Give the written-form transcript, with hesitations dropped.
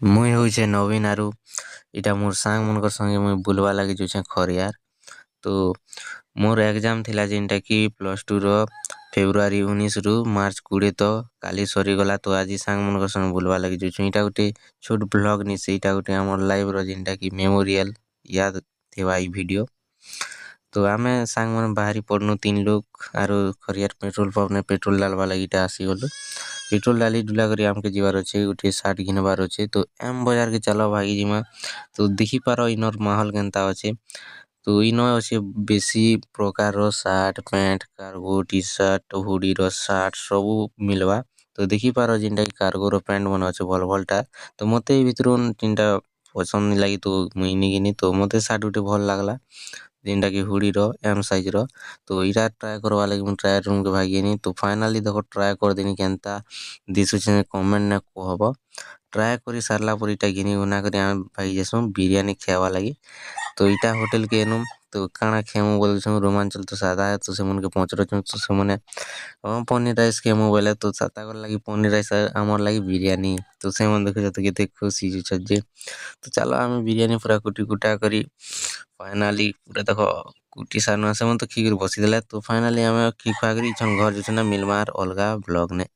ମୁଇଁ ହଉଛେ ନବୀନ ଆରୁ ଇଟା ମୋର୍ ସାଙ୍ଗ ମାନକର ସଂଗେ ମୁଇଁ ବୁଲବା ଲାଗି ଯାଉଛେ ଖରିଆର। ତ ମୋର ଏକ୍ଜାମ ଥିଲା ଯେନ୍ଟା କି +2 ଫେବୃଆରୀ 19 ରୁ ମାର୍ଚ୍ଚ 20 ତ କାଲି ସରିଗଲା। ତ ଆଜି ସାଙ୍ଗ ମାନକର ସଂଗେ ବୁଲବା ଲାଗି ଯାଉଛେ। ଇଟା ଗୋଟେ ଛୋଟ ବ୍ଲଗ ନି ସେଇଟା ଗୋଟେ ଆମର ଲାଇଭ ର ଯେନ୍ଟା କି ମେମୋରିଆଲ ୟାଦ ଥିବା ଏଇ ଭିडिଓ। ତ ଆମେ ସାଙ୍ଗମାନେ ବାହାରି ପଡନୁ 3 ଲୋକ ଆରୁ ଖରିଆର ପେଟ୍ରୋଲ ପମ୍ପ ନେ ପେଟ୍ରୋଲ ଡାଲବା ଲାଗି ଇଟା ଆସିଗଲୁ। ପେଟ୍ରୋଲ ଡାଲି ଡୁଲା କରି ଆମକେ ଯିବାର ଅଛେ ଗୋଟେ ସାର୍ଟ ଘିନବାର ଅଛେ। ତ ଏମ ବଜାର କେ ଚାଲ ଭାଇ ଯିମା। ତ ଦେଖିପାର ଇନର ମାହୋଲ କେନ୍ତା ଅଛେ। ତ ଇନ ଅଛେ ବେଶୀ ପ୍ରକାରର shirt pant cargo T-shirt ହୁଡିର ସାର୍ଟ ସବୁ ମିଲବା। ତ ଦେଖିପାର ଯେନ୍ଟା କି କାର୍ଗୋର ପ୍ୟାଣ୍ଟ ମାନେ ଅଛେ ଭଲ ଭଲଟା। ତ ମତେ ଏଇ ଭିତରୁ ତିନଟା ପସନ୍ଦ ନି ଲାଗି ତ ମୁଇଁ ନିକିନି। ତ ମତେ ସାର୍ଟ ଗୋଟେ ଭଲ ଲାଗଲା ଯେନ୍ଟା କି ହୁଡିର ଏମ୍ ସାଇଜ ର। ତ ଇଟା ଟ୍ରାଏ କରବା ଲାଗି ମୁଁ ଟ୍ରାଏ ରୁମ କେ ଭାଗିନି। ତ ଫାଇନାଲି ଦେଖ ଟ୍ରାଏ କରିଦେନି କେନ୍ତା ଦିଶୁଛେ କମେଣ୍ଟ ନେ कहବ। ଟ୍ରାଏ କରି ସାରଲା ପରେ ଇଟା ଘିନି ଗୁନା କରି ଆମେ ଭାଇ ଯାସୁଁ ବିରିୟାନୀ ଖାଇବା ଲାଗି। ତ ଇଟା ହୋଟେଲ କେ ଏନୁ ତ କାଣା ଖେମୁ ବୋଲୁଛୁଁ ରୋମାଞ୍ଚଳ ତ ସାଧା ତ ସେମାନକେ ପଚରୁଛୁଁ ତ ସେମାନେ ହଁ ପନିର ରାଇସ ଖେମୁ ବୋଇଲେ ତ ତାକର ଲାଗି ପନିର ରାଇସ ଆମର ଲାଗି ବିରିୟାନୀ। ତ ସେମାନେ ଦେଖୁଛ ତ କେତେ ଖୁସି ହେଇଯାଉଛନ୍ ଯେ। ତ ଚାଲ ଆମେ ବିରିୟାନୀ ପୁରା କୁଟି କୁଟା କରି ଫାଇନାଲି ପୁରା ଦେଖ କୁଟି ସାରନୁ ସେମାନେ ତ ଖିକରି ବସିଦେଲେ। ତ ଫାଇନାଲି ଆମେ ଖିକ ଖୁଆ କରି ଇଛନ ଘର ଯାଉଛୁଁ ନା ମିଲମାର ଅଲଗା ବ୍ଲଗ ନେ।